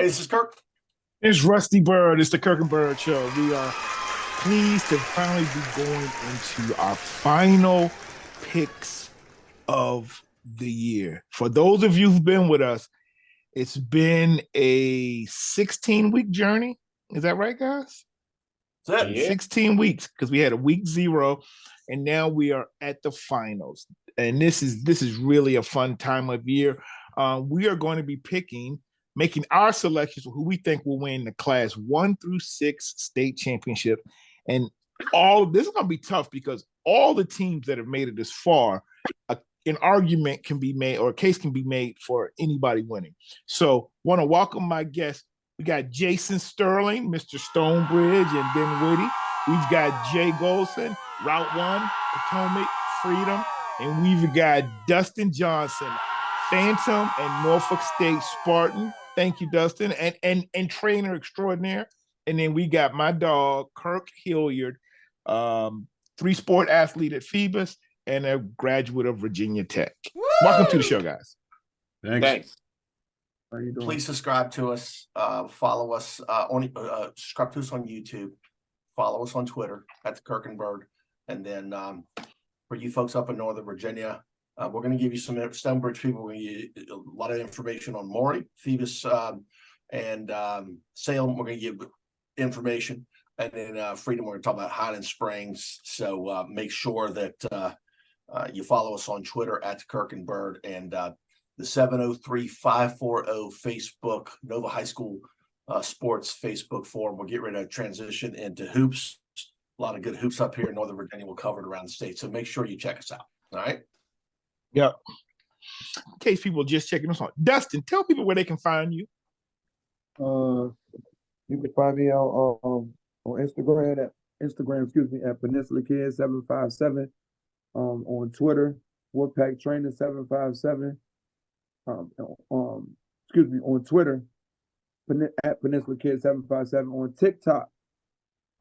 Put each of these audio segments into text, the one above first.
Hey, this is Kirk. It's Rusty Byrd. It's the Kirk and Byrd Show. We are pleased to finally be going into our final picks of the year. For those of you who've been with us, it's been a 16-week journey. Is that right, guys? That's it. Yeah. 16 weeks because we had a week 0, and now we are at the finals. And this is really a fun time of year. We are going to be making our selections of who we think will win the class 1 through 6 state championship. And all this is going to be tough because all the teams that have made it this far, an argument can be made or a case can be made for anybody winning. So want to welcome my guests. We got Jason Sterling, Mr. Stonebridge and Dinwiddie. We've got Jay Gholson, Route 1, Potomac, Freedom. And we've got Dustin Johnson, Phantom and Norfolk State Spartan. Thank you, Dustin, and trainer extraordinaire. And then we got my dog, Kirk Hilliard, 3-sport athlete at Phoebus and a graduate of Virginia Tech. Woo! Welcome to the show, guys. Thanks. How you doing? Please subscribe to us. Follow us subscribe to us on YouTube. Follow us on Twitter at the Kirk and Byrd. And then for you folks up in Northern Virginia, we're going to give you some Stonebridge people. We're going to give you a lot of information on Maury, Phoebus, and Salem. We're going to give information. And then Freedom, we're going to talk about Highland Springs. So make sure that you follow us on Twitter at the Kirk and Byrd and the 703-540 Facebook, Nova High School Sports Facebook forum. We'll get ready to transition into hoops. A lot of good hoops up here in Northern Virginia. We'll cover it around the state. So make sure you check us out. All right. Yep. In case people are just checking us out. Dustin, tell people where they can find you. You can find me on Instagram at Peninsula Kids 757. On Twitter, Wolfpack Training 757. On Twitter, at Peninsula Kids 757. On TikTok,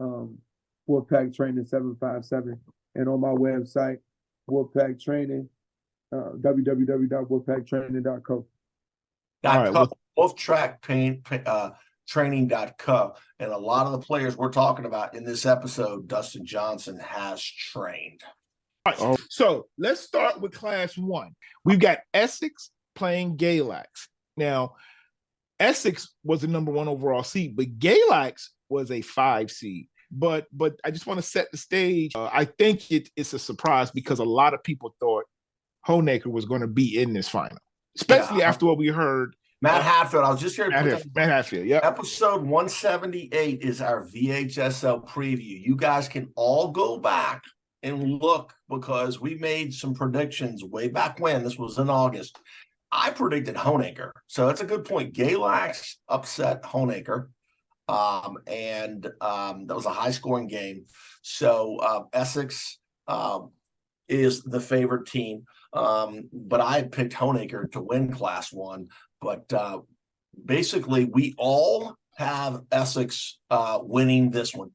Wolfpack Training 757. And on my website, Wolfpack Training, www.wolfpacktraining.co. Training.co. And a lot of the players we're talking about in this episode, Dustin Johnson has trained. All right, so let's start with Class 1. We've got Essex playing Galas. Now, Essex was the number 1 overall seed, but Galas was a 5 seed. But I just want to set the stage. I think it's a surprise because a lot of people thought Honaker was going to be in this final, especially after what we heard. Matt Hatfield, I was just here. Matt Hatfield, yeah. Episode 178 is our VHSL preview. You guys can all go back and look because we made some predictions way back when. This was in August. I predicted Honaker. So that's a good point. Galas upset Honaker. And that was a high-scoring game. So Essex is the favorite team. But I had picked Honaker to win Class 1. But basically, we all have Essex winning this one.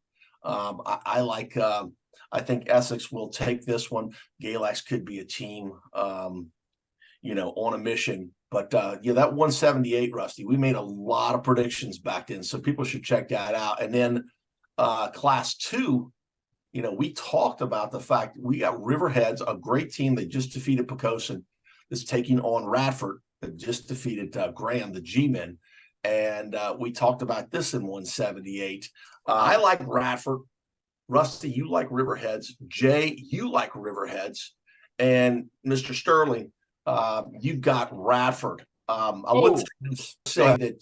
I think Essex will take this one. Galas could be a team, on a mission. But that 178, Rusty, we made a lot of predictions back then, so people should check that out. And then Class 2, we talked about the fact we got Riverheads, a great team that just defeated Pocosin, that's taking on Radford, that just defeated Graham, the G-men. And we talked about this in 178. I like Radford. Rusty, you like Riverheads. Jay, you like Riverheads. And Mr. Sterling, you've got Radford. I would say that,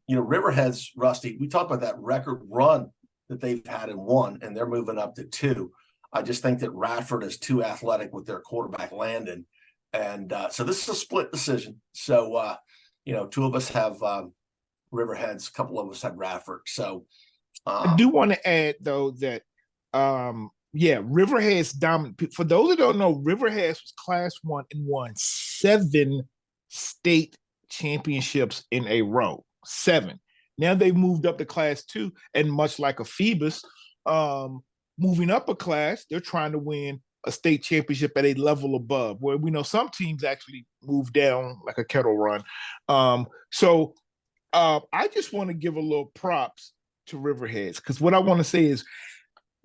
Riverheads, Rusty, we talked about that record run that they've had in 1, and they're moving up to 2. I just think that Radford is too athletic with their quarterback Landon. And so this is a split decision. So, 2 of us have Riverheads, a couple of us have Radford. So I do want to add, though, that Riverheads dominant. For those who don't know, Riverheads was Class 1 and won 7 state championships in a row. 7. Now they've moved up to Class 2, and much like a Phoebus, moving up a class, they're trying to win a state championship at a level above, where we know some teams actually move down like a kettle run. So I just want to give a little props to Riverheads, because what I want to say is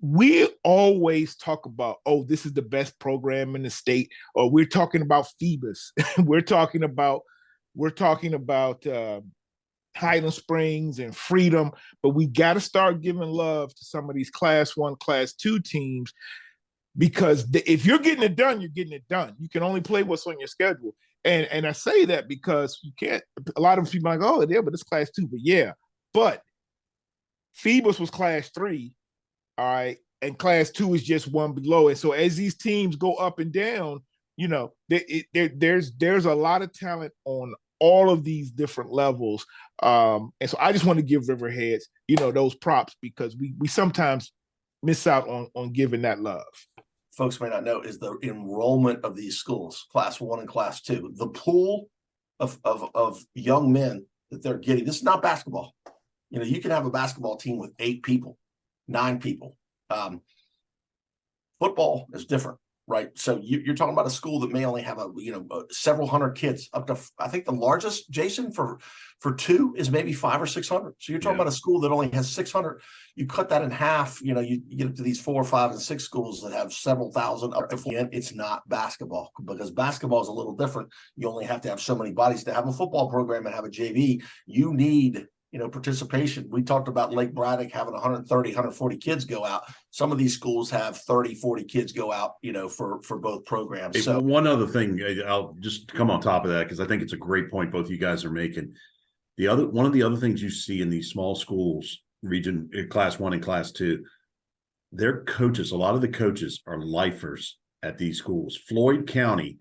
we always talk about, oh, this is the best program in the state, or we're talking about Phoebus, we're talking about Highland Springs and Freedom, but we got to start giving love to some of these Class 1, Class 2 teams, because if you're getting it done, you're getting it done. You can only play what's on your schedule. And I say that because you can't, a lot of people are like, oh, yeah, but it's Class 2. But yeah, but Phoebus was Class 3, all right, and Class 2 is just one below. And so as these teams go up and down, you know, there's a lot of talent on all of these different levels. And so I just want to give Riverheads, you know, those props, because we sometimes miss out on giving that love. Folks may not know is the enrollment of these schools, Class 1 and Class 2. The pool of young men that they're getting. This is not basketball. You know, you can have a basketball team with 8 people, 9 people. Football is different, right? So you're talking about a school that may only have several hundred kids, up to, I think the largest, Jason, for 2 is maybe 500 or 600. So you're talking about a school that only has 600. You cut that in half, you know, you get up to these 4, 5, and 6 schools that have several thousand up to 4. And it's not basketball, because basketball is a little different. You only have to have so many bodies to have a football program and have a JV. You need, you know, participation. We talked about Lake Braddock having 130, 140 kids go out. Some of these schools have 30, 40 kids go out, you know, for both programs. Hey, so one other thing, I'll just come on top of that, because I think it's a great point both you guys are making. One of the other things you see in these small schools, region Class 1 and Class 2, their coaches, a lot of the coaches are lifers at these schools. Floyd County,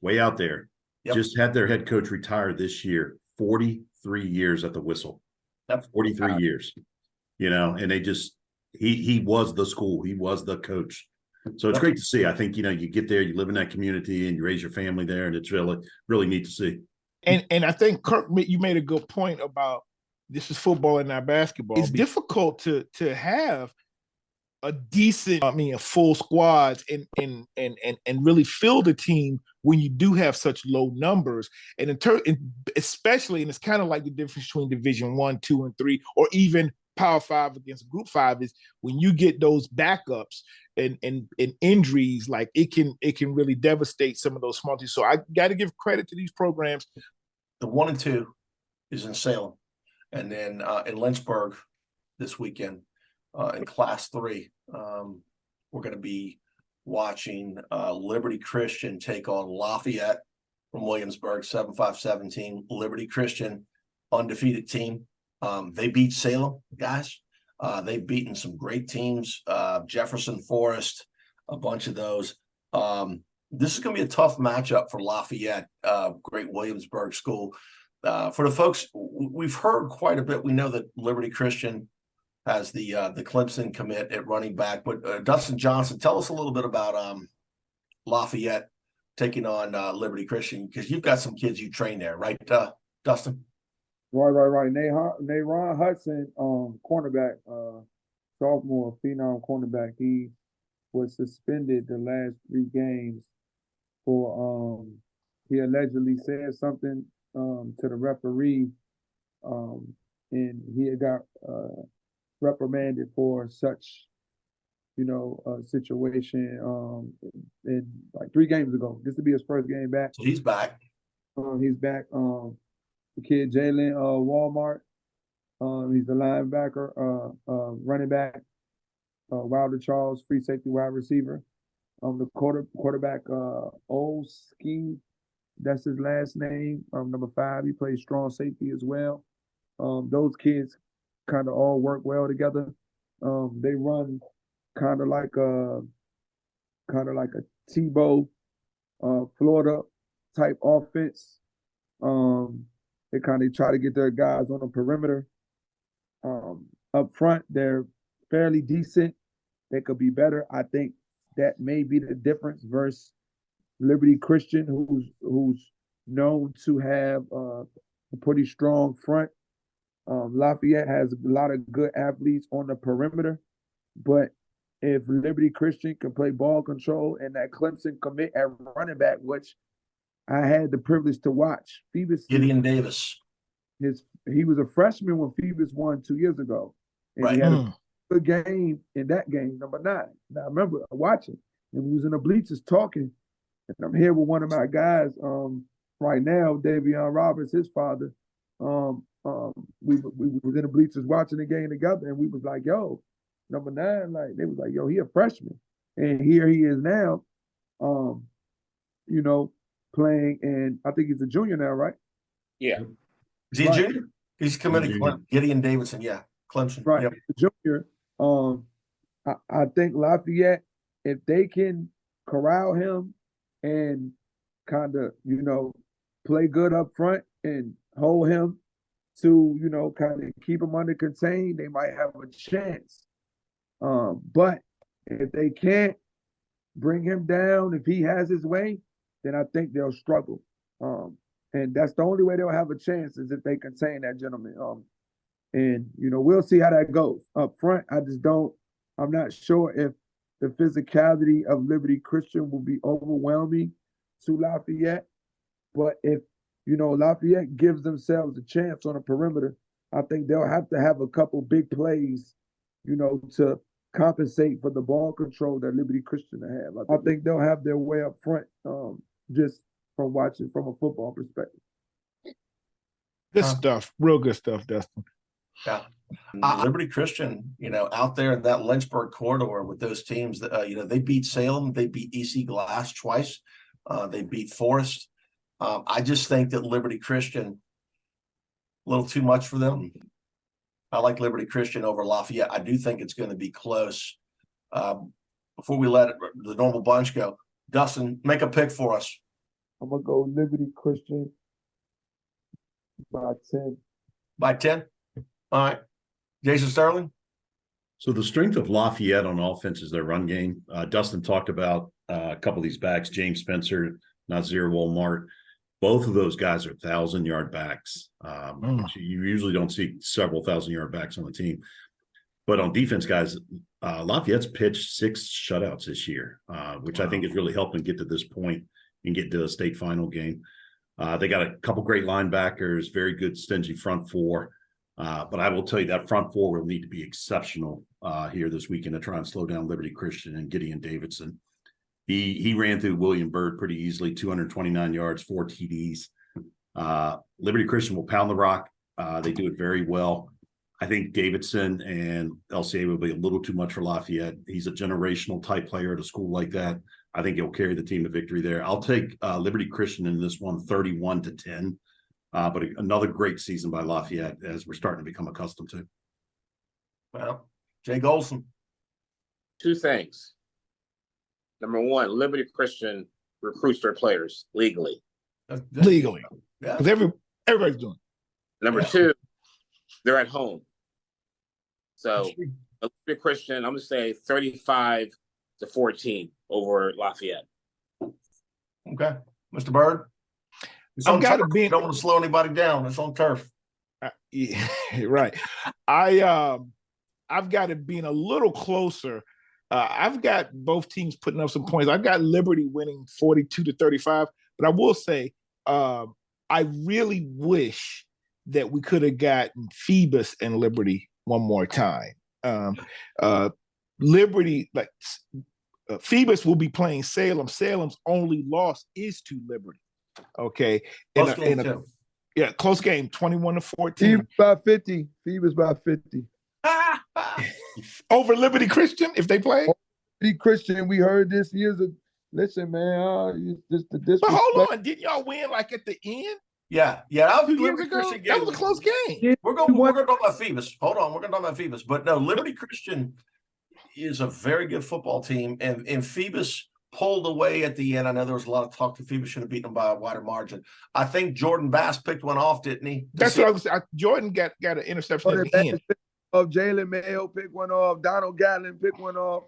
way out there, just had their head coach retire this year, 43 years at the whistle. 43 years, you know, and they just, he was the school, he was the coach. So it's great to see. I think, you know, you get there, you live in that community and you raise your family there, and it's really, really neat to see. And I think, Kirk, you made a good point about this is football and not basketball. It's difficult to have a decent, full squads and really field a team when you do have such low numbers. And especially, and it's kind of like the difference between Division 1, 2, and 3, or even Power 5 against Group 5, is when you get those backups and injuries, like it can really devastate some of those small teams. So I got to give credit to these programs. The 1 and 2 is in Salem, and then in Lynchburg this weekend. In Class 3, we're going to be watching Liberty Christian take on Lafayette from Williamsburg, 7-5-17. Liberty Christian, undefeated team. They beat Salem, guys. They've beaten some great teams, Jefferson Forest, a bunch of those. This is going to be a tough matchup for Lafayette, great Williamsburg school. For the folks, we've heard quite a bit. We know that Liberty Christian has the Clemson commit at running back, but Dustin Johnson, tell us a little bit about Lafayette taking on Liberty Christian, because you've got some kids you train there, right, Dustin? Right. Ron Hudson, cornerback, sophomore, phenom cornerback. He was suspended the last 3 games for he allegedly said something to the referee, and he had got reprimanded for such, situation in like 3 games ago. This will be his first game back. So he's back. He's back. The kid Jalen Walmart. He's a linebacker, running back. Wilder Charles, free safety, wide receiver. The quarterback Olski, that's his last name. Number 5, he plays strong safety as well. Those kids kind of all work well together. They run kind of like a Tebow, Florida type offense. They kind of try to get their guys on the perimeter. Up front, they're fairly decent. They could be better. I think that may be the difference versus Liberty Christian, who's known to have a pretty strong front. Lafayette has a lot of good athletes on the perimeter, but if Liberty Christian can play ball control and that Clemson commit at running back, which I had the privilege to watch, Phoebus, Gideon Davis. he was a freshman when Phoebus won 2 years ago. And Right. he had a good game in that game, number 9. Now I remember watching, and we was in the bleachers talking, and I'm here with one of my guys right now, Davion Roberts, his father. We was in the bleachers watching the game together, and we was like, yo, number 9, like they was like, yo, he a freshman. And here he is now, you know, playing, and I think he's a junior now, right? Yeah. Is he a junior? He's committed Gideon Davidson, yeah. Clemson. Right. Yep. Junior. I think Lafayette, if they can corral him and kind of, you know, play good up front and hold him to, you know, kind of keep him under contain, they might have a chance. But if they can't bring him down, if he has his way, then I think they'll struggle. And that's the only way they'll have a chance is if they contain that gentleman. And, you know, we'll see how that goes. Up front, I'm not sure if the physicality of Liberty Christian will be overwhelming to Lafayette. But if, you know, Lafayette gives themselves a chance on the perimeter, I think they'll have to have a couple big plays, you know, to compensate for the ball control that Liberty Christian have. I think they'll have their way up front, just from watching from a football perspective. Good stuff. Real good stuff, Dustin. Yeah. Liberty Christian, you know, out there in that Lynchburg corridor with those teams that, you know, they beat Salem, they beat EC Glass twice, they beat Forest. I just think that Liberty Christian, a little too much for them. I like Liberty Christian over Lafayette. I do think it's going to be close. Before we let the normal bunch go, Dustin, make a pick for us. I'm going to go Liberty Christian by 10. By 10? All right. Jason Sterling? So the strength of Lafayette on offense is their run game. Dustin talked about a couple of these backs, James Spencer, Nazir Walmart. Both of those guys are 1,000-yard backs. Which you usually don't see several 1,000-yard backs on the team. But on defense, guys, Lafayette's pitched 6 shutouts this year, which I think has really helped them get to this point and get to a state final game. They got a couple great linebackers, very good stingy front four. But I will tell you that front four will need to be exceptional here this weekend to try and slow down Liberty Christian and Gideon Davidson. He ran through William Byrd pretty easily, 229 yards, 4 TDs. Liberty Christian will pound the rock. They do it very well. I think Davidson and LCA will be a little too much for Lafayette. He's a generational type player at a school like that. I think he'll carry the team to victory there. I'll take Liberty Christian in this one, 31-10. But another great season by Lafayette, as we're starting to become accustomed to. Well, Jay Gholson. 2 things. Number 1, Liberty Christian recruits their players legally. Legally. Yeah. Because everybody's doing it. Number 2, they're at home. So Liberty Christian, I'm going to say 35-14 over Lafayette. Okay. Mr. Byrd? I've got to be. Don't want to slow anybody down. It's on turf. Yeah, right. I've got it being a little closer. I've got both teams putting up some points. I've got Liberty winning 42-35, but I will say I really wish that we could have gotten Phoebus and Liberty one more time. Liberty, like Phoebus will be playing Salem. Salem's only loss is to Liberty. Okay. Close game too. Yeah, close game, 21-14. Phoebus by 50. Phoebus by 50. Over Liberty Christian, if they play? Liberty Christian, we heard this years ago. Listen, man, but hold on, didn't y'all win like at the end? Yeah, that was 2 years ago. That was a close game. We're going to talk about Phoebus. Hold on, we're going to talk about Phoebus. But no, Liberty Christian is a very good football team, and Phoebus pulled away at the end. I know there was a lot of talk that Phoebus should have beaten them by a wider margin. I think Jordan Bass picked one off, didn't he? That's what I was saying. Jordan got an interception at the end. Jalen Mayo picked one off. Donald Gatlin picked one off.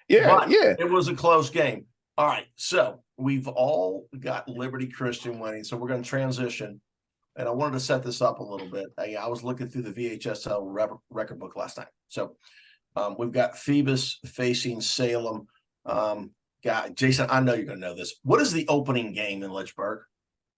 Yeah, but it was a close game. All right, so we've all got Liberty Christian winning, so we're going to transition. And I wanted to set this up a little bit. I was looking through the VHSL record book last night. So we've got Phoebus facing Salem. Jason, I know you're going to know this. What is the opening game in Lynchburg?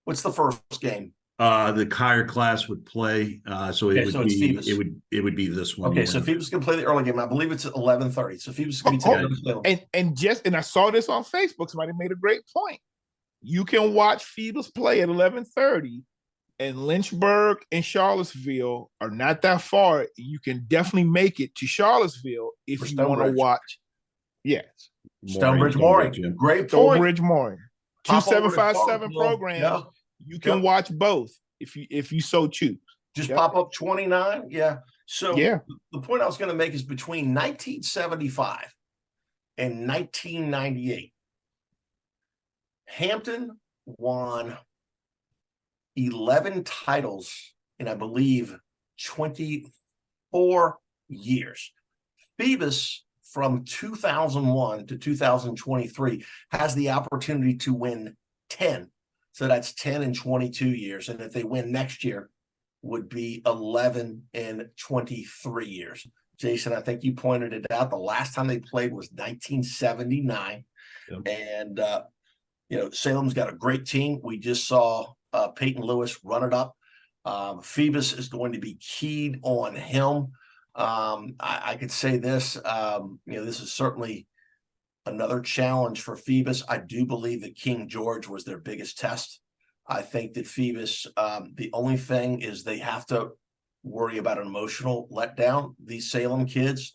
What's the first game? The higher class would play. So it Okay, would so it's be Phoebus. it would be this one. Okay, yeah. so Phoebus can play the early game. I believe it's at 11:30. So Phoebus is going to be taking Oh, Salem. and I saw this on Facebook. Somebody made a great point. You can watch Phoebus play at 11:30, and Lynchburg and Charlottesville are not that far. You can definitely make it to Charlottesville if For you want to Stonebridge. watch. Yes, Stonebridge, Maury. yeah. Great point. Stonebridge Maury. Pop over to 2757 Charlottesville. programs. Yeah. You can Yep. watch both if you so choose. Just Yep. pop up 29. Yeah. So Yeah. the point I was going to make is between 1975 and 1998, Hampton won 11 titles in, I believe, 24 years. Phoebus from 2001 to 2023 has the opportunity to win 10. So that's 10 in 22 years. And if they win next year, would be 11 in 23 years. Jason, I think you pointed it out. The last time they played was 1979. Yep. And, Salem's got a great team. We just saw Peyton Lewis run it up. Phoebus is going to be keyed on him. I could say this, this is certainly another challenge for Phoebus. I do believe that King George was their biggest test. I think that Phoebus, the only thing is they have to worry about an emotional letdown. These Salem kids,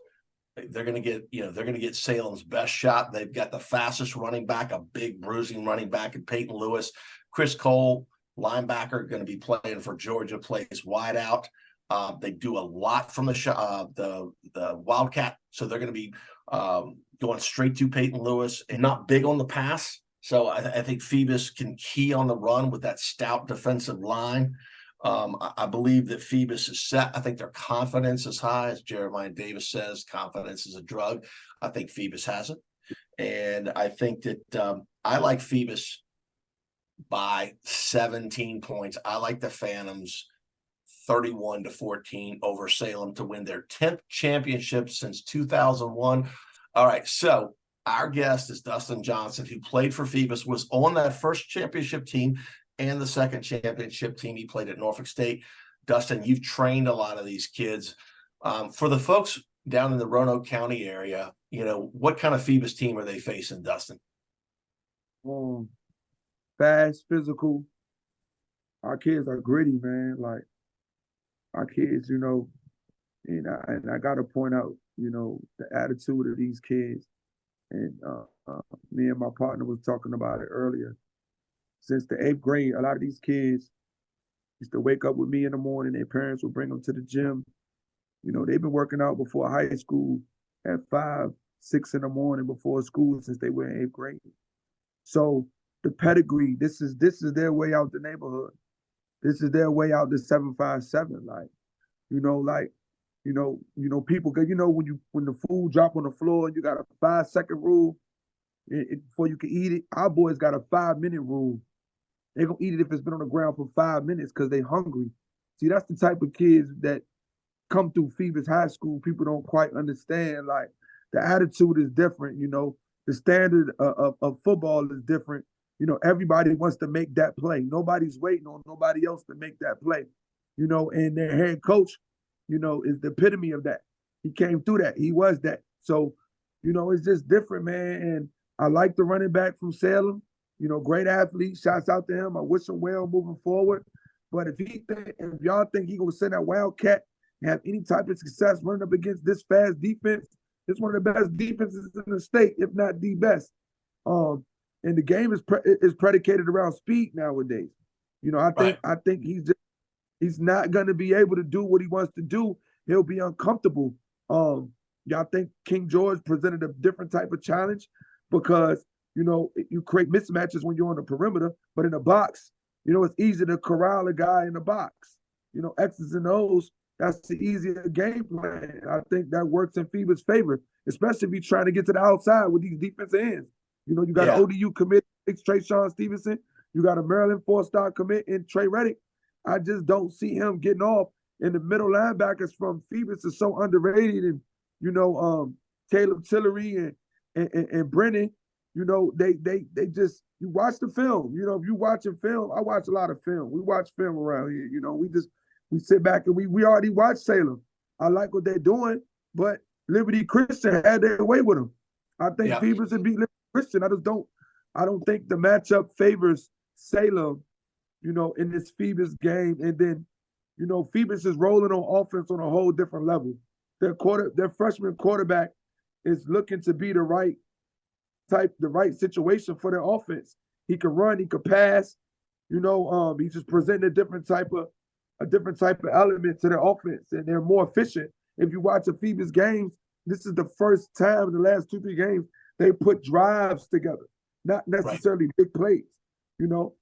they're going to get Salem's best shot. They've got the fastest running back, a big bruising running back in Peyton Lewis. Chris Cole, linebacker, going to be playing for Georgia, plays wide out. They do a lot from the Wildcat, so they're going to be going straight to Peyton Lewis and not big on the pass. So I think Phoebus can key on the run with that stout defensive line. I believe that Phoebus is set. I think their confidence is high. As Jeremiah Davis says, confidence is a drug. I think Phoebus has it. And I think that I like Phoebus by 17 points. I like the Phantoms 31-14 over Salem to win their 10th championship since 2001. All right, so our guest is Dustin Johnson, who played for Phoebus, was on that first championship team and the second championship team. He played at Norfolk State. Dustin, you've trained a lot of these kids. For the folks down in the Roanoke County area, what kind of Phoebus team are they facing, Dustin? Fast, physical. Our kids are gritty, man. Like our kids, and I got to point out, the attitude of these kids. And me and my partner was talking about it earlier. Since the 8th grade, a lot of these kids used to wake up with me in the morning. Their parents would bring them to the gym. They've been working out before high school at 5, 6 in the morning before school since they were in 8th grade. So the pedigree, this is their way out the neighborhood. This is their way out the 757. People, when the food drop on the floor, you got a 5-second rule before you can eat it. Our boys got a 5-minute rule. They're going to eat it if it's been on the ground for 5 minutes because they're hungry. See, that's the type of kids that come through Phoebus High School. People don't quite understand. Like, the attitude is different, The standard of football is different. Everybody wants to make that play. Nobody's waiting on nobody else to make that play. And their head coach, is the epitome of that. He came through that. He was that. So, it's just different, man. And I like the running back from Salem. Great athlete. Shouts out to him. I wish him well moving forward. But if y'all think he's going to send that Wildcat and have any type of success running up against this fast defense, it's one of the best defenses in the state, if not the best. And the game is predicated around speed nowadays. I think he's not going to be able to do what he wants to do. He'll be uncomfortable. Y'all think King George presented a different type of challenge because, you create mismatches when you're on the perimeter, but in the box, it's easy to corral a guy in the box. X's and O's, that's the easier game plan. I think that works in Phoebus' favor, especially if you're trying to get to the outside with these defensive ends. You got an ODU commit, Trayshawn Stevenson. You got a Maryland 4-star commit in Trey Reddick. I just don't see him getting off. And the middle linebackers from Phoebus are so underrated. And, Caleb Tillery and Brennan, You know, they just, you watch the film. You know, if you watching film, I watch a lot of film. We watch film around here. You know, we sit back and we already watch Salem. I like what they're doing, but Liberty Christian had their way with them. I think Phoebus would beat Liberty Christian. I don't think the matchup favors Salem, you know, in this Phoebus game. And then, you know, Phoebus is rolling on offense on a whole different level. Their freshman quarterback is looking to be the right situation for their offense. He can run, he could pass, you know, he's just presenting a different type of element to their offense, and they're more efficient. If you watch the Phoebus games, this is the first time in the last 2-3 games they put drives together, not necessarily big plays. You know,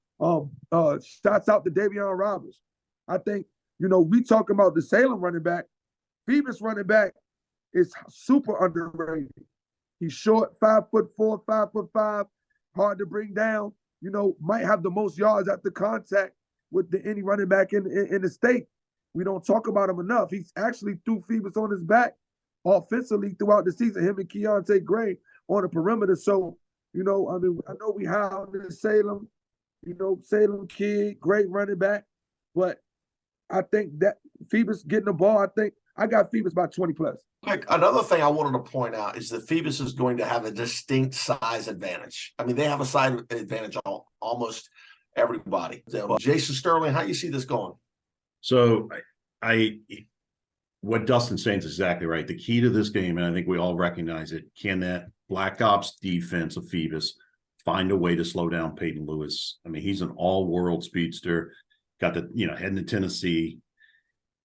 shots out to Davion Roberts. I think, you know, we talking about the Salem running back. Phoebus running back is super underrated. He's short, 5'4", 5'5", hard to bring down. You know, might have the most yards after contact with any running back in the state. We don't talk about him enough. He's actually threw Phoebus on his back offensively throughout the season, him and Keontae Gray on the perimeter. So, you know, I mean, I know we have Salem, you know, Salem kid, great running back, but I think that Phoebus getting the ball, I got Phoebus by 20 plus. Another thing I wanted to point out is that Phoebus is going to have a distinct size advantage. I mean, they have a size advantage on almost everybody. So, Jason Sterling, how do you see this going? So what Dustin's saying is exactly right. The key to this game, and I think we all recognize it, can that Black Ops defense of Phoebus find a way to slow down Peyton Lewis? I mean, he's an all-world speedster, got the, you know, heading to Tennessee.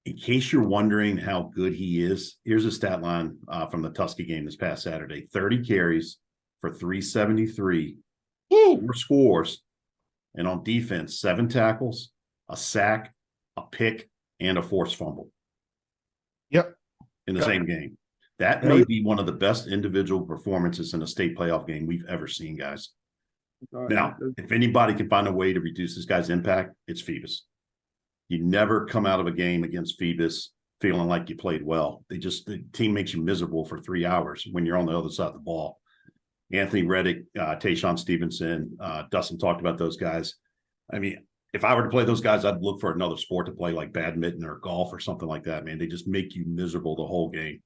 In case you're wondering how good he is, here's a stat line from the Tuskegee game this past Saturday. 30 carries for 373, 4 scores, and on defense, 7 tackles, a sack, a pick, and a forced fumble. Yep. In the same game. That may be one of the best individual performances in a state playoff game we've ever seen, guys. Now, if anybody can find a way to reduce this guy's impact, it's Phoebus. You never come out of a game against Phoebus feeling like you played well. The team makes you miserable for 3 hours when you're on the other side of the ball. Anthony Reddick, Tayshaun Stevenson, Dustin talked about those guys. I mean, if I were to play those guys, I'd look for another sport to play, like badminton or golf or something like that, man. They just make you miserable the whole game.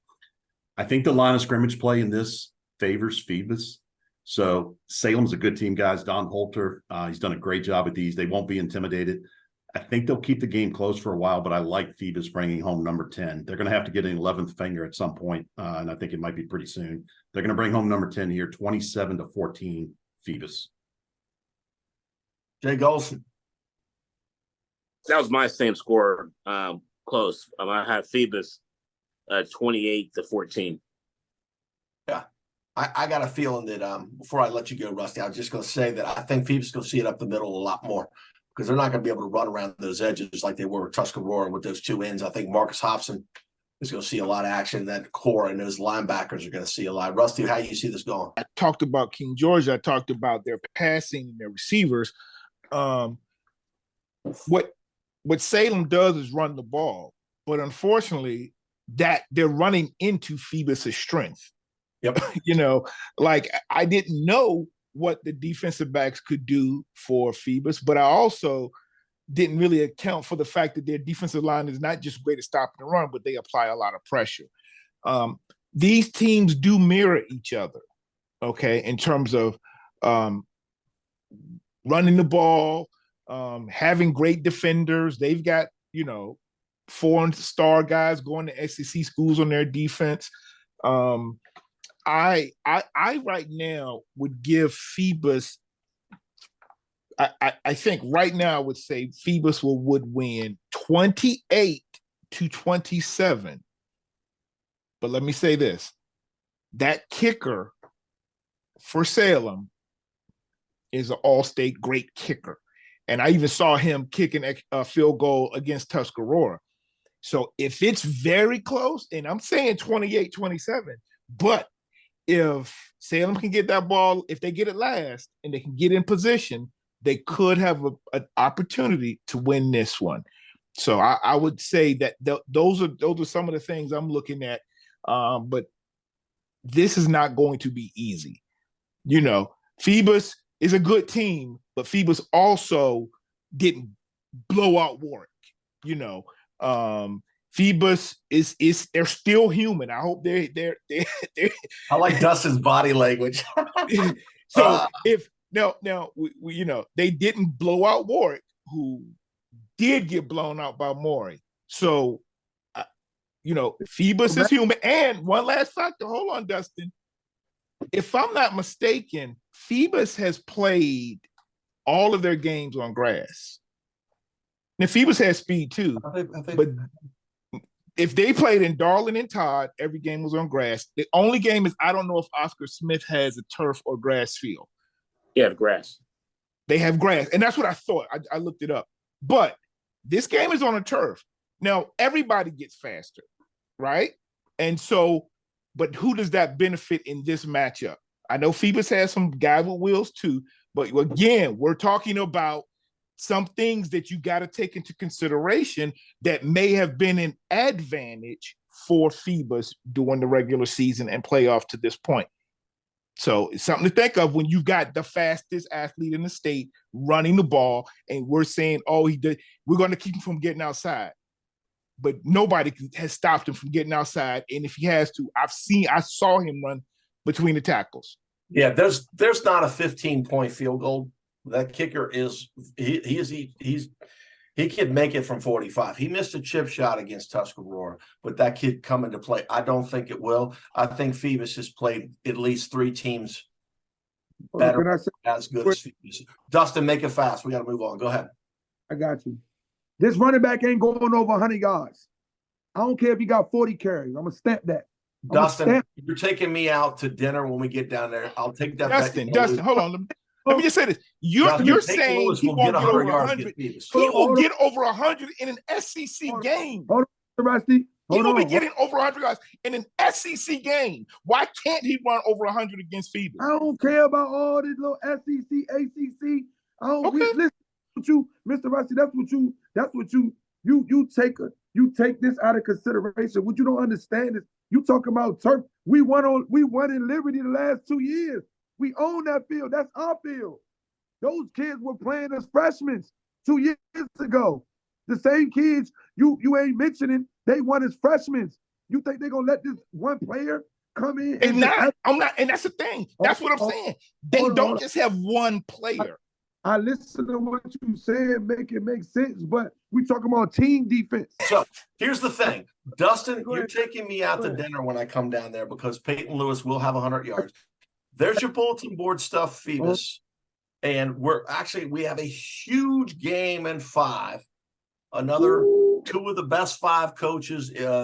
I think the line of scrimmage play in this favors Phoebus. So Salem's a good team, guys. Don Holter, he's done a great job at these. They won't be intimidated. I think they'll keep the game close for a while, but I like Phoebus bringing home number 10. They're going to have to get an 11th finger at some point, and I think it might be pretty soon. They're going to bring home number 10 here, 27-14, Phoebus. Jay Gholson. That was my same score, close. I have Phoebus 28-14. Yeah. I got a feeling that before I let you go, Rusty, I was just going to say that I think Phoebus going to see it up the middle a lot more, because they're not going to be able to run around those edges like they were with Tuscarora with those 2 ends. I think Marcus Hobson is going to see a lot of action. That core and those linebackers are going to see a lot. Rusty, how do you see this going? I talked about King George. I talked about their passing and their receivers. What Salem does is run the ball, but unfortunately, that they're running into Phoebus's strength. Yep. You know, like, I didn't know what the defensive backs could do for Phoebus, but I also didn't really account for the fact that their defensive line is not just great at stopping the run, but they apply a lot of pressure. These teams do mirror each other, okay, in terms of running the ball, having great defenders. They've got, you know, 4-star guys going to SEC schools on their defense. I right now would give Phoebus. I think right now I would say Phoebus would win 28-27. But let me say this: that kicker for Salem is an all-state great kicker. And I even saw him kicking a field goal against Tuscarora. So if it's very close, and I'm saying 28-27, but if Salem can get that ball, if they get it last and they can get in position, they could have an opportunity to win this one. So I would say that those are some of the things I'm looking at. But this is not going to be easy. You know, Phoebus is a good team, but Phoebus also didn't blow out Warwick. You know, Phoebus is they're still human. I hope they're I like Dustin's body language. So if now we you know, they didn't blow out Warwick, who did get blown out by Maury. So you know, Phoebus is human. And one last factor, hold on, Dustin. If I'm not mistaken, Phoebus has played all of their games on grass. Now, Phoebus has speed too, but if they played in Darling and Todd, every game was on grass. The only game is I don't know if Oscar Smith has a turf or grass field. Yeah, grass. They have grass, and that's what I thought. I looked it up. But this game is on a turf. Now, everybody gets faster, right? And so, but who does that benefit in this matchup? I know Phoebus has some guys with wheels too, but again, we're talking about some things that you got to take into consideration that may have been an advantage for Phoebus during the regular season and playoff to this point. So it's something to think of when you've got the fastest athlete in the state running the ball, and we're saying, oh, we're going to keep him from getting outside. But nobody has stopped him from getting outside. And if he has to, I saw him run between the tackles. Yeah, there's not a 15-point field goal. That kicker is he can make it from 45. He missed a chip shot against Tuscarora, but that kid come into play. I don't think it will. I think Phoebus has played at least 3 teams better, as good as Phoebus. Dustin, make it fast. We got to move on. Go ahead. I got you. This running back ain't going over 100 yards. I don't care if he got 40 carries. I'm going to stamp that. Dustin, you're taking me out to dinner when we get down there. I'll take that. Dustin, hold on. Let me just say this. You're saying he won't get over 100. He will get over 100 in an SEC game. Hold on, Rusty. He will be getting over 100 yards in an SEC game. Why can't he run over 100 against Phoebus? I don't care about all this little SEC, ACC. I don't listen to you, Mr. Rusty. That's what you take this out of consideration. What you don't understand is you talking about turf. We won in Liberty the last 2 years. We own that field. That's our field. Those kids were playing as freshmen 2 years ago. The same kids you ain't mentioning, they won as freshmen. You think they're gonna let this one player come in? I'm not, and that's the thing. That's what I'm saying. They don't just have one player. I listen to what you said, make it make sense, but we talking about team defense. So here's the thing, Dustin, you're taking me out to dinner when I come down there because Peyton Lewis will have 100 yards. There's your bulletin board stuff, Phoebus. And we have a huge game in 5. Another 2 of the best 5 coaches, in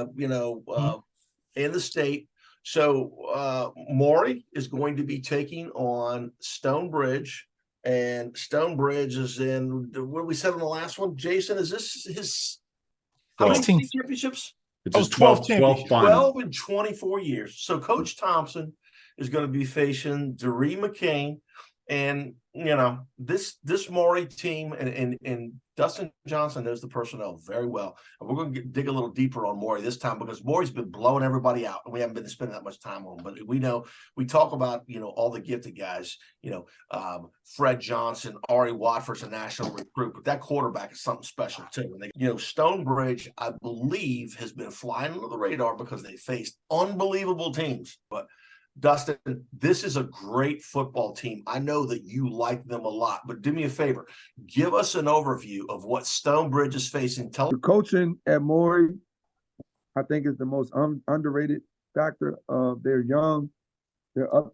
the state. So Maury is going to be taking on Stonebridge. And Stonebridge is in, what we said on the last one, Jason, is this his how many championships? It's 12 in 24 years. So Coach Thompson is going to be facing Doree McCain. And, this Maury team and Dustin Johnson knows the personnel very well. And we're going to dig a little deeper on Maury this time because Maury's been blowing everybody out and we haven't been spending that much time on him. But we talk about, all the gifted guys, Fred Johnson, Ari Watford's a national recruit, but that quarterback is something special too. And Stonebridge, I believe, has been flying under the radar because they faced unbelievable teams. But Dustin, this is a great football team. I know that you like them a lot, but do me a favor. Give us an overview of what Stonebridge is facing. The coaching at Maury, I think, is the most underrated factor. They're young, they're up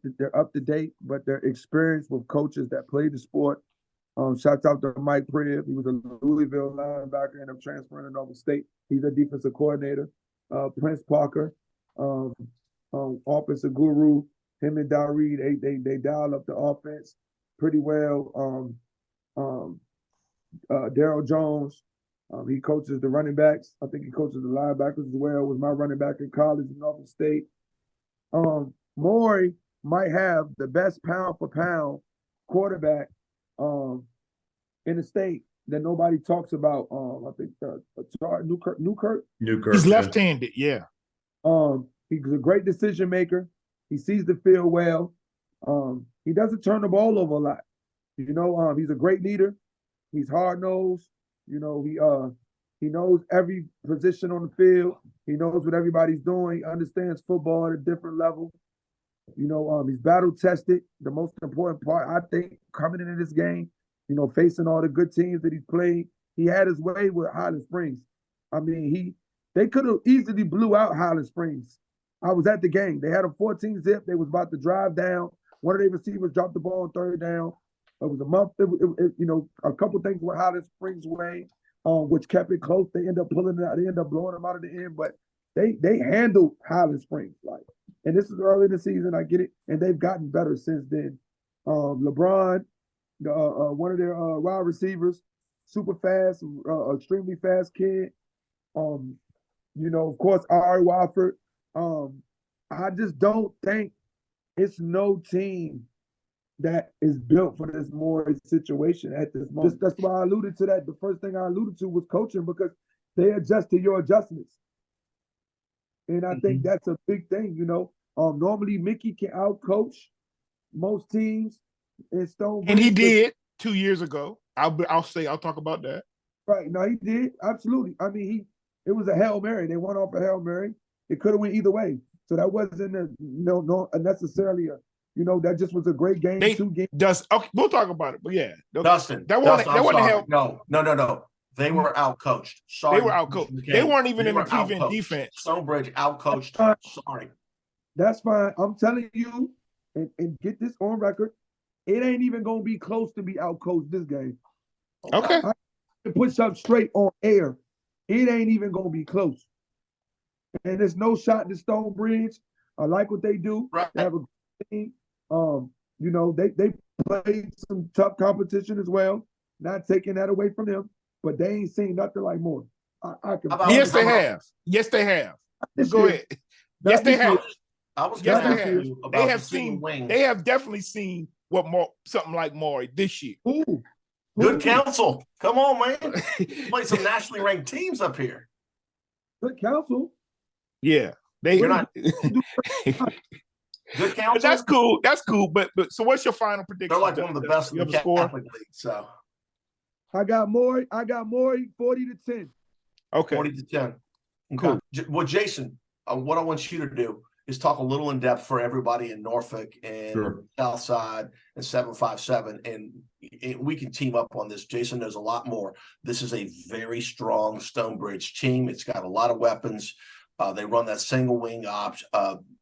to date, but they're experienced with coaches that play the sport. Shouts out to Mike Priv. He was a Louisville linebacker, ended up transferring to Nova State. He's a defensive coordinator. Prince Parker. Offensive guru, him and Daree, they dial up the offense pretty well. Daryl Jones, he coaches the running backs. I think he coaches the linebackers as well. Was my running back in college in Norfolk State. Maury might have the best pound for pound quarterback in the state that nobody talks about. I think Newkirk. He's left-handed, yeah. He's a great decision maker. He sees the field well. He doesn't turn the ball over a lot. He's a great leader. He's hard nosed. He knows every position on the field. He knows what everybody's doing. He understands football at a different level. He's battle tested. The most important part, I think, coming into this game, facing all the good teams that he's played, he had his way with Highland Springs. I mean, they could have easily blew out Highland Springs. I was at the game. They had a 14-zip. They was about to drive down. One of their receivers dropped the ball on third down. It was a month. A couple things with Highland Springs way, which kept it close. They end up pulling it out. They end up blowing them out at the end, but they handled Highland Springs and this is early in the season. I get it, and they've gotten better since then. LeBron, one of their wide receivers, super fast, extremely fast kid. Of course, Ari Wofford. I just don't think it's no team that is built for this Maury situation at this moment. That's why I alluded to that. The first thing I alluded to was coaching, because they adjust to your adjustments. And I think that's a big thing, Normally Mickey can outcoach most teams in Stone. And he did 2 years ago. I'll talk about that. Right. No, he did. Absolutely. I mean, it was a Hail Mary. They went off a Hail Mary. It could have went either way. So that wasn't necessarily that just was a great game. Okay, we'll talk about it. But yeah. Dustin. No. They were outcoached. Sorry. They were outcoached. They weren't even in the prevent defense. Stonebridge outcoached. Sorry. That's fine. I'm telling you, and get this on record, it ain't even going to be close to be outcoached this game. Okay. I push up straight on air. It ain't even going to be close. And there's no shot to Stonebridge. I like what they do. Right. They have a good team. They played some tough competition as well. Not taking that away from them. But they ain't seen nothing like more. Yes, they have. Yes, they have. Go ahead. Yes, they have. They have definitely seen something like Maury this year. Good counsel. Come on, man. Play some nationally ranked teams up here. Good counsel. Yeah. You're not good counsel. That's cool. But so what's your final prediction? They're like one of the best in the Catholic League. So I got Maury 40-10. Okay. 40-10. Cool. Well, Jason, what I want you to do is talk a little in depth for everybody in Norfolk and Southside and 757, and we can team up on this. Jason knows a lot more. This is a very strong Stonebridge team. It's got a lot of weapons. They run that single wing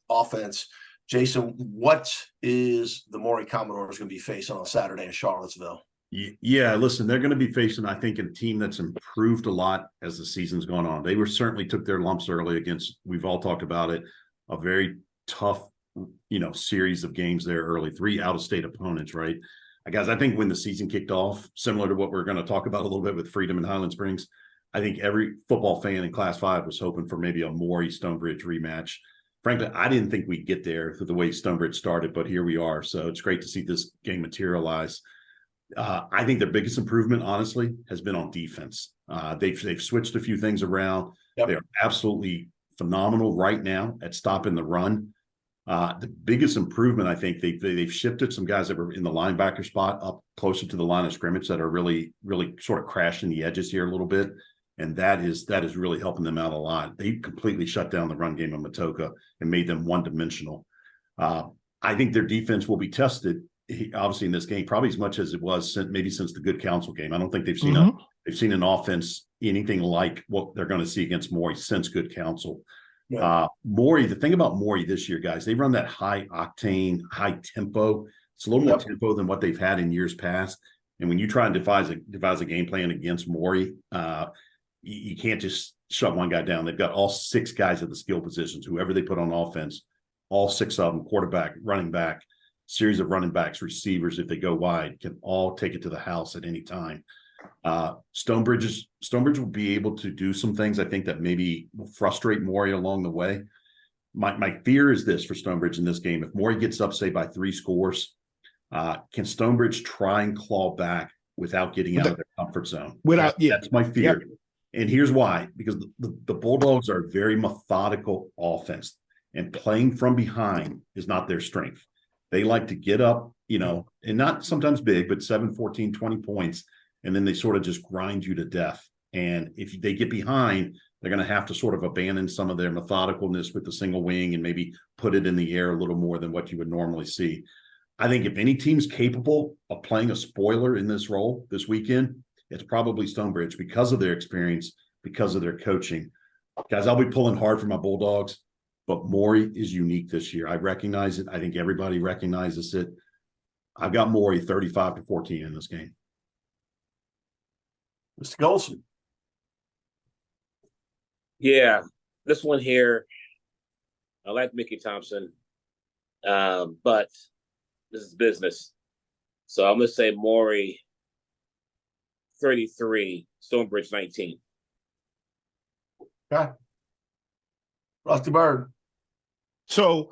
offense. Jason, what is the Maury Commodores going to be facing on Saturday in Charlottesville? Yeah, listen, they're going to be facing, I think, a team that's improved a lot as the season's gone on. They certainly took their lumps early against, we've all talked about it, a very tough, series of games there early, 3 out-of-state opponents, right? Guys, I think when the season kicked off, similar to what we're going to talk about a little bit with Freedom and Highland Springs, I think every football fan in Class 5 was hoping for maybe a Maury-Stonebridge rematch. Frankly, I didn't think we'd get there through the way Stonebridge started, but here we are. So it's great to see this game materialize. I think their biggest improvement, honestly, has been on defense. They've switched a few things around. Yep. They're absolutely phenomenal right now at stopping the run. The biggest improvement, I think, they've shifted some guys that were in the linebacker spot up closer to the line of scrimmage that are really, really sort of crashing the edges here a little bit. And that is really helping them out a lot. They completely shut down the run game of Matoka and made them one-dimensional. I think their defense will be tested, obviously, in this game, probably as much as it was since the Good Counsel game. I don't think they've seen an offense anything like what they're going to see against Maury since Good Counsel. Yeah. Maury, the thing about Maury this year, guys, they run that high octane, high tempo. It's a little more tempo than what they've had in years past. And when you try and devise a game plan against Maury, you can't just shut one guy down. They've got all 6 guys at the skill positions, whoever they put on offense, all 6 of them, quarterback, running back, series of running backs, receivers, if they go wide, can all take it to the house at any time. Stonebridge will be able to do some things, I think, that maybe will frustrate Maury along the way. My fear is this for Stonebridge in this game. If Maury gets up, say, by 3 scores, can Stonebridge try and claw back without getting out of their comfort zone? That's my fear. Yep. And here's why, because the Bulldogs are a very methodical offense, and playing from behind is not their strength. They like to get up, and not sometimes big, but 7, 14, 20 points, and then they sort of just grind you to death. And if they get behind, they're going to have to sort of abandon some of their methodicalness with the single wing and maybe put it in the air a little more than what you would normally see. I think if any team's capable of playing a spoiler in this role this weekend, it's probably Stonebridge because of their experience, because of their coaching. Guys, I'll be pulling hard for my Bulldogs, but Maury is unique this year. I recognize it. I think everybody recognizes it. I've got Maury 35-14 in this game. Mr. Gholson. Yeah, this one here, I like Mickey Thompson, but this is business. So I'm going to say Maury 33, Stonebridge 19. Okay. Rusty Byrd. So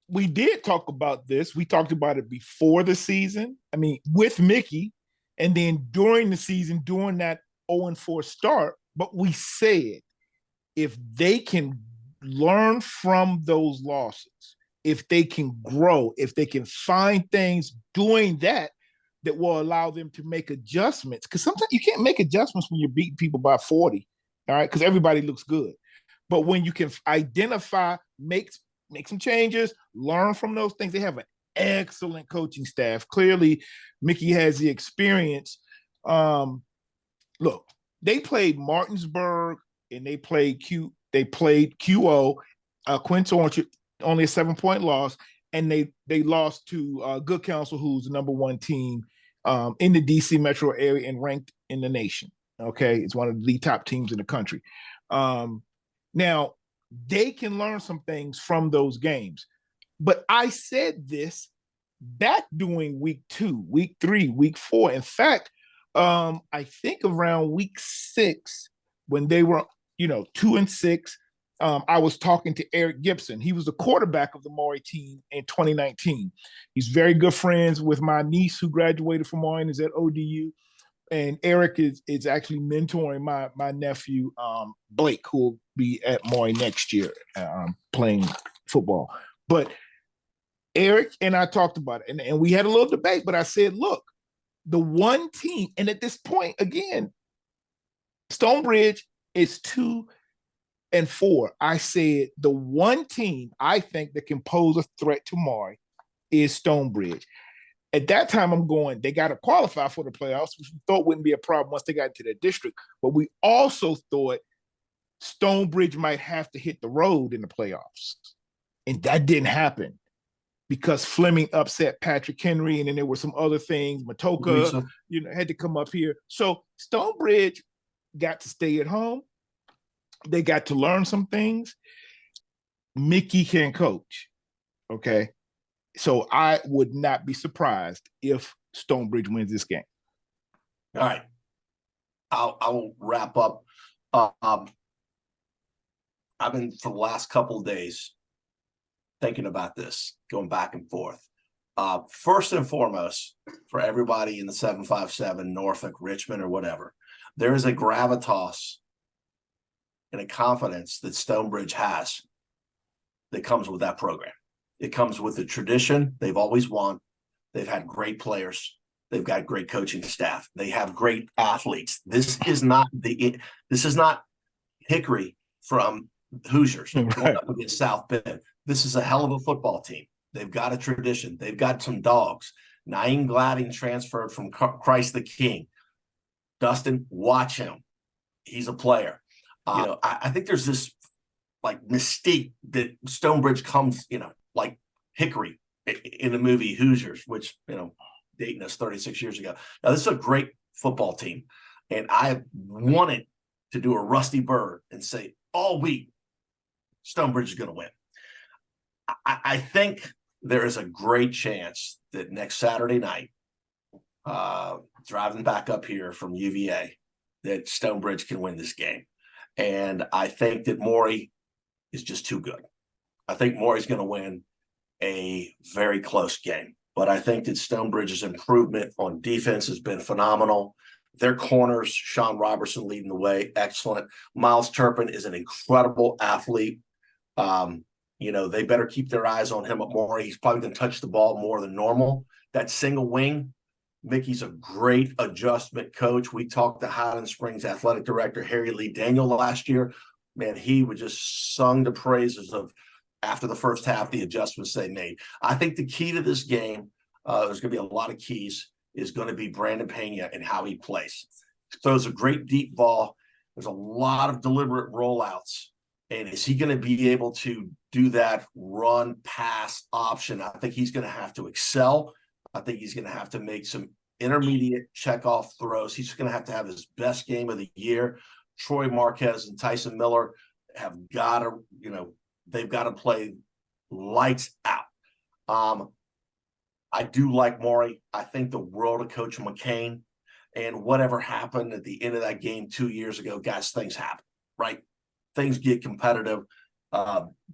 we did talk about this. We talked about it before the season. I mean, with Mickey, and then during the season, during that 0-4 start. But we said if they can learn from those losses, if they can grow, if they can find things doing that will allow them to make adjustments. Because sometimes you can't make adjustments when you're beating people by 40, all right? Because everybody looks good. But when you can identify, make some changes, learn from those things, they have an excellent coaching staff. Clearly, Mickey has the experience. Look, they played Martinsburg and they played QO. Quince Orchard, only a 7-point loss, and they lost to Good Counsel, who's the number 1 team in the DC metro area and ranked in the nation. Okay, it's one of the top teams in the country. Now, they can learn some things from those games. But I said this back during week 2, week 3, week 4. In fact, I think around week 6, when they were, 2-6, I was talking to Eric Gibson. He was the quarterback of the Maury team in 2019. He's very good friends with my niece who graduated from Maury and is at ODU. And Eric is actually mentoring my nephew, Blake, who will be at Maury next year playing football. But Eric and I talked about it, and we had a little debate, but I said, look, the one team, and at this point, again, Stonebridge is 2-4. I said the one team I think that can pose a threat to Maury is Stonebridge. At that time, I'm going, they got to qualify for the playoffs, which we thought wouldn't be a problem once they got into their district. But we also thought Stonebridge might have to hit the road in the playoffs. And that didn't happen because Fleming upset Patrick Henry, and then there were some other things. Matoka, had to come up here. So Stonebridge got to stay at home. They got to learn some things. Mickey can coach, okay? So I would not be surprised if Stonebridge wins this game. All right. I will wrap up. I've been, for the last couple of days, thinking about this, going back and forth. First and foremost, for everybody in the 757, Norfolk, Richmond, or whatever, there is a gravitas and a confidence that Stonebridge has that comes with that program. It comes with the tradition. They've always won. They've had great players. They've got great coaching staff. They have great athletes. This is not Hickory from Hoosiers going up against South Bend. This is a hell of a football team. They've got a tradition. They've got some dogs. Naeem Gladding transferred from Christ the King. Dustin, watch him. He's a player. I think there's this like mystique that Stonebridge comes, like Hickory in the movie Hoosiers, which, dating us 36 years ago. Now, this is a great football team. And I wanted to do a Rusty Byrd and say all week, Stonebridge is going to win. I think there is a great chance that next Saturday night, driving back up here from UVA, that Stonebridge can win this game. And I think that Maury is just too good. I think Maury's going to win a very close game. But I think that Stonebridge's improvement on defense has been phenomenal. Their corners, Sean Robertson leading the way, excellent. Miles Turpin is an incredible athlete. They better keep their eyes on him at Maury. He's probably going to touch the ball more than normal. That single wing, Mickey's a great adjustment coach. We talked to Highland Springs athletic director Harry Lee Daniel last year. Man, he would just sung the praises of, after the first half, the adjustments they made. I think the key to this game, there's going to be a lot of keys, is going to be Brandon Pena and how he plays. Throws a great deep ball. There's a lot of deliberate rollouts. And is he going to be able to do that run pass option? I think he's going to have to excel. I think he's going to have to make some intermediate checkoff throws. He's going to have his best game of the year. Troy Marquez and Tyson Miller have got to, they've got to play lights out. I do like Maury. I think the world of Coach McCain, and whatever happened at the end of that game 2 years ago, guys, things happen, right? Things get competitive.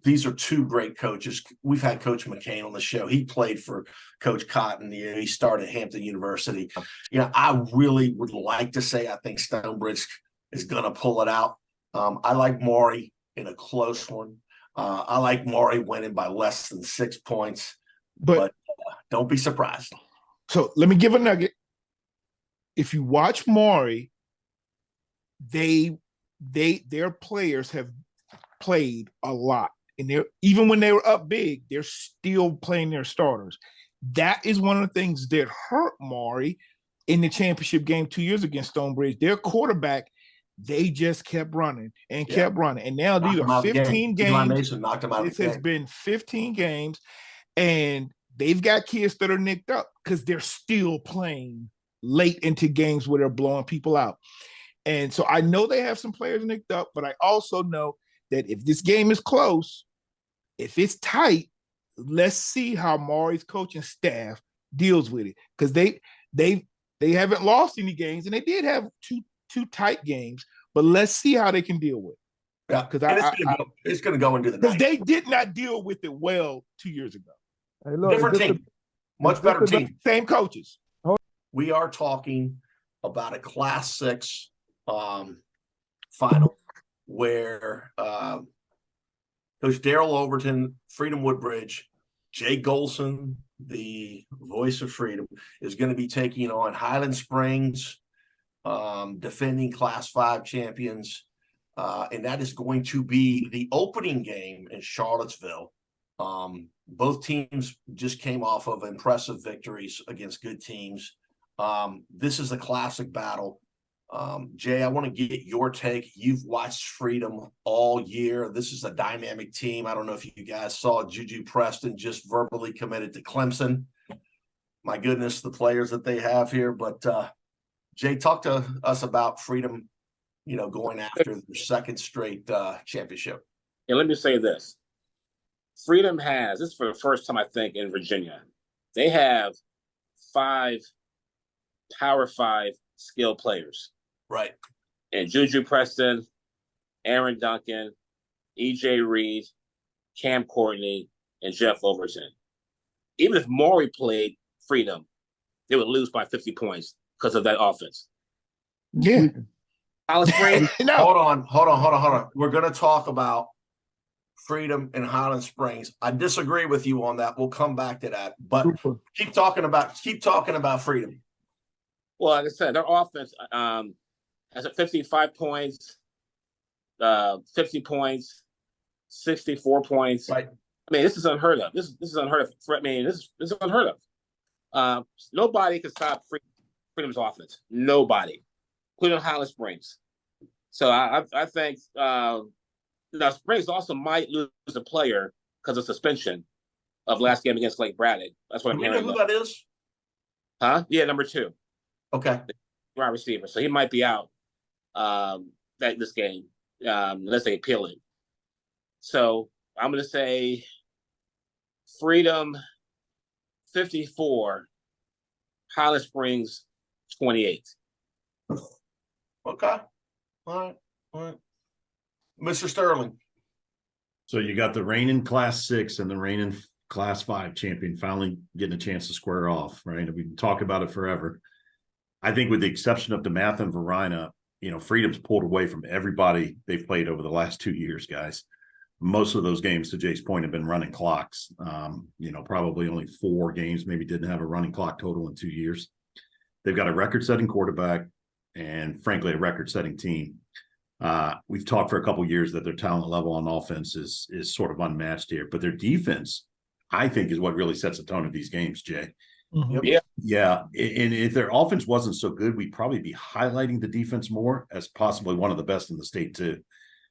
These are two great coaches. We've had Coach McCain on the show. He played for Coach Cotton. He started at Hampton University. I really would like to say I think Stonebridge is going to pull it out. I like Maury in a close one. I like Maury winning by less than 6 points, but don't be surprised. So let me give a nugget. If you watch Maury, their players have played a lot, and even when they were up big, they're still playing their starters. That is one of the things that hurt Maury in the championship game 2 years against Stonebridge. Their quarterback, they just kept running and kept running, and now these are 15 games. Eli Mason knocked him out of the game. This has been 15 games, and they've got kids that are nicked up because they're still playing late into games where they're blowing people out. And so I know they have some players nicked up, but I also know that if this game is close, if it's tight, let's see how Maury's coaching staff deals with it, because they haven't lost any games, and they did have two tight games, but let's see how they can deal with it. Yeah, because it's going to go into the because they did not deal with it well 2 years ago. Hey, look, different team, much better team, same coaches. We are talking about a Class 6 final where Coach Daryl Overton, Freedom Woodbridge, Jay Gholson, the voice of Freedom, is going to be taking on Highland Springs, defending Class 5 champions, and that is going to be the opening game in Charlottesville. Both teams just came off of impressive victories against good teams. This is a classic battle. Jay, I want to get your take. You've watched Freedom all year. This is a dynamic team. I don't know if you guys saw Juju Preston just verbally committed to Clemson. My goodness, the players that they have here. But Jay, talk to us about Freedom, going after their second straight championship. And let me say this. Freedom has, this is for the first time, I think, in Virginia, they have 5 Power 5 skilled players. Right. And Juju Preston, Aaron Duncan, E.J. Reed, Cam Courtney, and Jeff Overton. Even if Maury played Freedom, they would lose by 50 points because of that offense. Yeah. Highland Springs. No. Hold on. We're going to talk about Freedom and Highland Springs. I disagree with you on that. We'll come back to that. But keep talking about Freedom. Well, like I said, their offense has 55 points, 50 points, 64 points. Right. I mean, this is unheard of. This is unheard of. This is unheard of. Nobody can stop Freedom's offense. Nobody, including Highland Springs. So I think now Springs also might lose a player because of suspension of last game against Lake Braddock. That's what I'm hearing. You know who that is? Huh? Yeah, number 2. Okay. Wide receiver. So he might be out this game unless they appeal it. So I'm going to say Freedom 54, Highland Springs 28. Okay. All right. Mr. Sterling. So you got the reigning Class 6 and the reigning Class 5 champion finally getting a chance to square off, right? We can talk about it forever. I think with the exception of DeMatha and Varina, Freedom's pulled away from everybody they've played over the last 2 years, guys. most of those games, to Jay's point, have been running clocks. Probably only 4 games maybe didn't have a running clock total in 2 years. They've got a record-setting quarterback and, frankly, a record-setting team. We've talked for a couple of years that their talent level on offense is sort of unmatched here, but their defense, I think, is what really sets the tone of these games, Jay. Mhm. Yeah. Yeah, and if their offense wasn't so good, we'd probably be highlighting the defense more as possibly one of the best in the state too.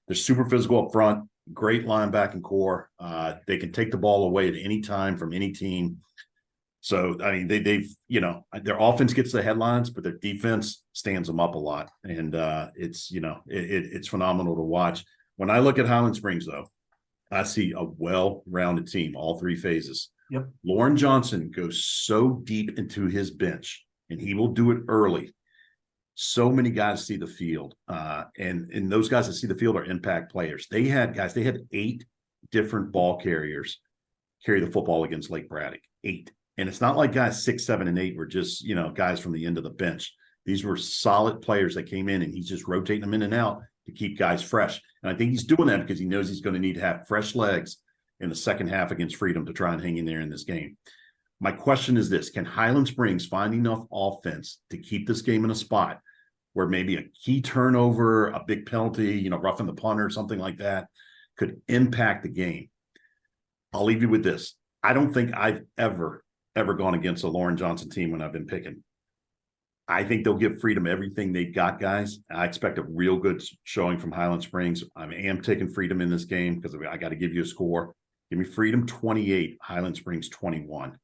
They're super physical up front, great linebacking core. They can take the ball away at any time from any team. So, I mean, they've their offense gets the headlines, but their defense stands them up a lot, and it's phenomenal to watch. When I look at Highland Springs, though, I see a well-rounded team, all 3 phases. Yep. Lauren Johnson goes so deep into his bench, and he will do it early. So many guys see the field, and those guys that see the field are impact players. They had 8 different ball carriers carry the football against Lake Braddock. 8. And it's not like guys 6, 7, and 8 were just, guys from the end of the bench. These were solid players that came in, and he's just rotating them in and out to keep guys fresh. And I think he's doing that because he knows he's going to need to have fresh legs in the second half against Freedom to try and hang in there in this game. My question is this: can Highland Springs find enough offense to keep this game in a spot where maybe a key turnover, a big penalty, roughing the punter, something like that, could impact the game? I'll leave you with this. I don't think I've ever gone against a Lauren Johnson team when I've been picking. I think they'll give Freedom everything they've got, guys. I expect a real good showing from Highland Springs. I am taking Freedom in this game because I got to give you a score. Give me Freedom 28, Highland Springs 21.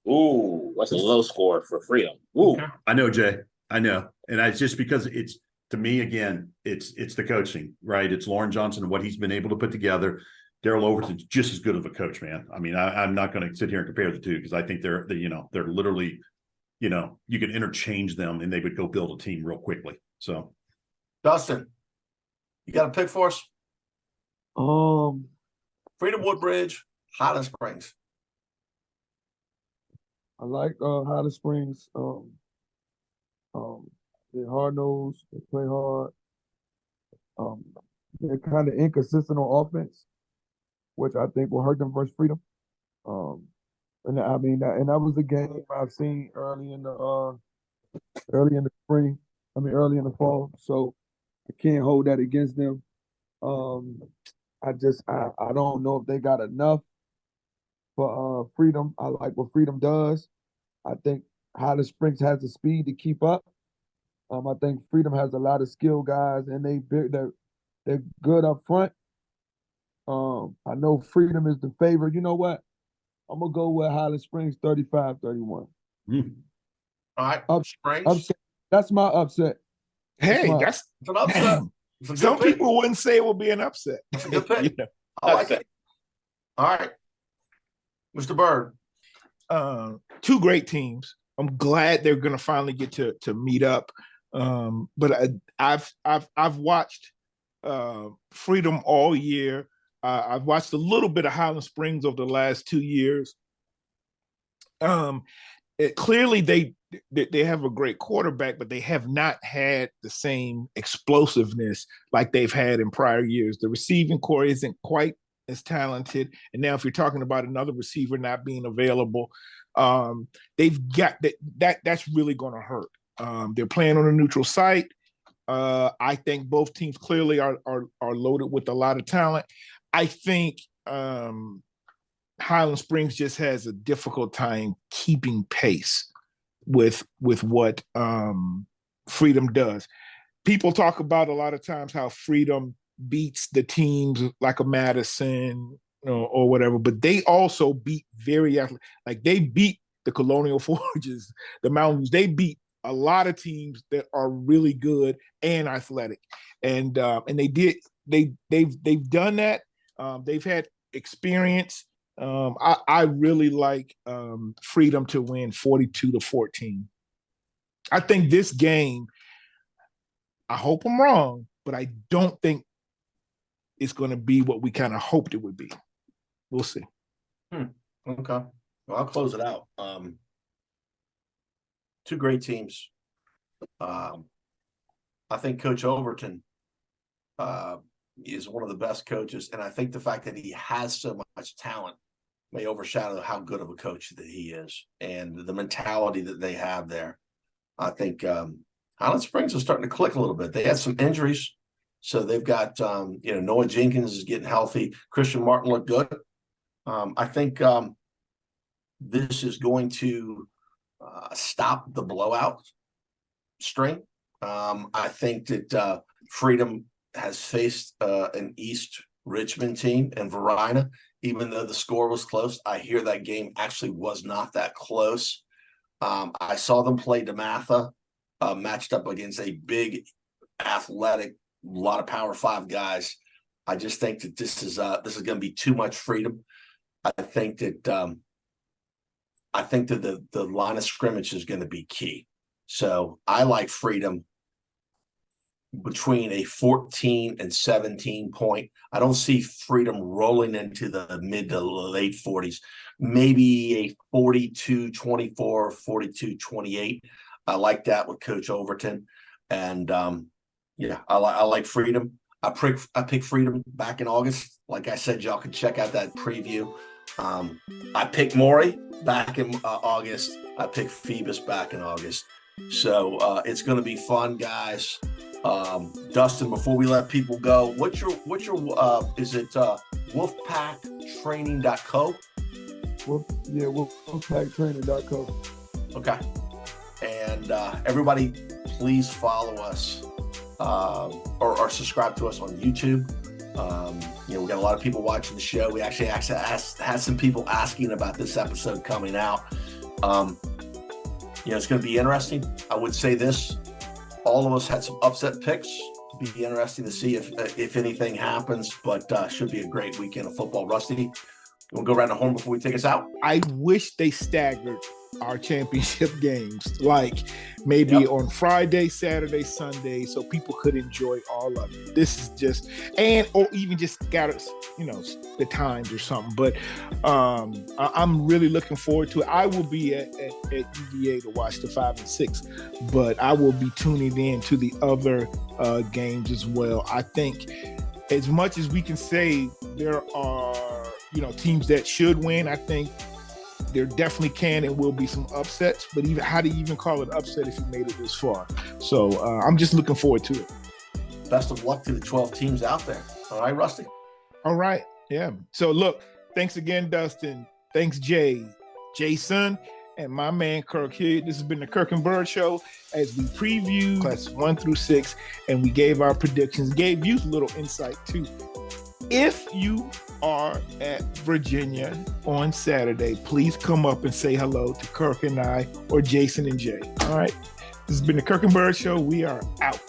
Ooh, that's a low score for Freedom. Ooh. I know, Jay. I know. And it's just because it's, to me, again, it's the coaching, right? It's Lauren Johnson and what he's been able to put together. Daryl Overton's just as good of a coach, man. I mean, I'm not going to sit here and compare the two because I think they're literally, you can interchange them and they would go build a team real quickly. So, Dustin, you got a pick for us? Freedom Woodbridge, Highland Springs. I like Highland Springs. They're hard nosed. They play hard. They're kind of inconsistent on offense, which I think will hurt them versus Freedom. And I mean, that was a game I've seen early in the spring. I mean, early in the fall. So I can't hold that against them. I don't know if they got enough for Freedom. I like what Freedom does. I think Highland Springs has the speed to keep up. I think Freedom has a lot of skilled guys, and they're good up front. I know Freedom is the favorite. You know what? I'm gonna go with Highland Springs 35-31. All right, Springs. Upset. That's my upset. Hey, It's an upset. It's a good some pick. people wouldn't say it would be an upset. It's a good pick. I like it. All right, Mr. Byrd. 2 great teams. I'm glad they're going to finally get to meet up. But I've watched Freedom all year. I've watched a little bit of Highland Springs over the last 2 years. Clearly they have a great quarterback, but they have not had the same explosiveness like they've had in prior years. The receiving core isn't quite as talented, and now if you're talking about another receiver not being available, they've got that's really going to hurt. They're playing on a neutral site. I think both teams clearly are loaded with a lot of talent. I think Highland Springs just has a difficult time keeping pace with what Freedom does. People talk about a lot of times how Freedom beats the teams like a Madison or whatever, but they also beat like they beat the Colonial Forges, the Mountains. They beat a lot of teams that are really good and athletic, and they've done that. They've had experience. I really like Freedom to win 42-14. I think this game, I hope I'm wrong, but I don't think it's going to be what we kind of hoped it would be. We'll see. Okay. Well, I'll close it out. 2 great teams. I think Coach Overton is one of the best coaches, and I think the fact that he has so much talent may overshadow how good of a coach that he is and the mentality that they have there. I think Highland Springs is starting to click a little bit. They had some injuries, so they've got Noah Jenkins is getting healthy. Christian Martin looked good. I think this is going to stop the blowout string. I think that Freedom has faced an East Richmond team and Verina. Even though the score was close, I hear that game actually was not that close. I saw them play DeMatha, matched up against a big, athletic, lot of Power 5 guys. I just think that this is going to be too much freedom. I think that the line of scrimmage is going to be key. So I like Freedom between a 14 and 17 point. I don't see Freedom rolling into the mid to late 40s, maybe a 42-24, 42-28. I like that with Coach Overton. And I like Freedom. I pick Freedom back in August. Like I said, y'all can check out that preview. I picked Maury back in August. I picked Phoebus back in August. So it's going to be fun, guys. Dustin, before we let people go, what's your is it wolfpacktraining.co? Wolfpacktraining.co. Okay. And everybody, please follow us or subscribe to us on YouTube. We got a lot of people watching the show. We actually had some people asking about this episode coming out. It's going to be interesting. I would say this. All of us had some upset picks. Be interesting to see if anything happens, but should be a great weekend of football. Rusty, we'll go around the horn before we take us out. I wish they staggered our championship games, like maybe on Friday, Saturday, Sunday, so people could enjoy all of it. This is just, or even just got us, the times or something. But I'm really looking forward to it. I will be at UVA to watch the 5 and 6, but I will be tuning in to the other games as well. I think as much as we can say there are, teams that should win, I think there definitely can and will be some upsets, but even how do you even call it upset if you made it this far? So I'm just looking forward to it. Best of luck to the 12 teams out there. All right, Rusty? All right. Yeah. So look, thanks again, Dustin. Thanks, Jay, Jason, and my man, Kirk here. This has been the Kirk and Byrd Show as we preview classes 1 through 6, and we gave our predictions, gave you a little insight too. If you are at Virginia on Saturday, please come up and say hello to Kirk and I or Jason and Jay. All right. This has been the Kirk and Byrd Show. We are out.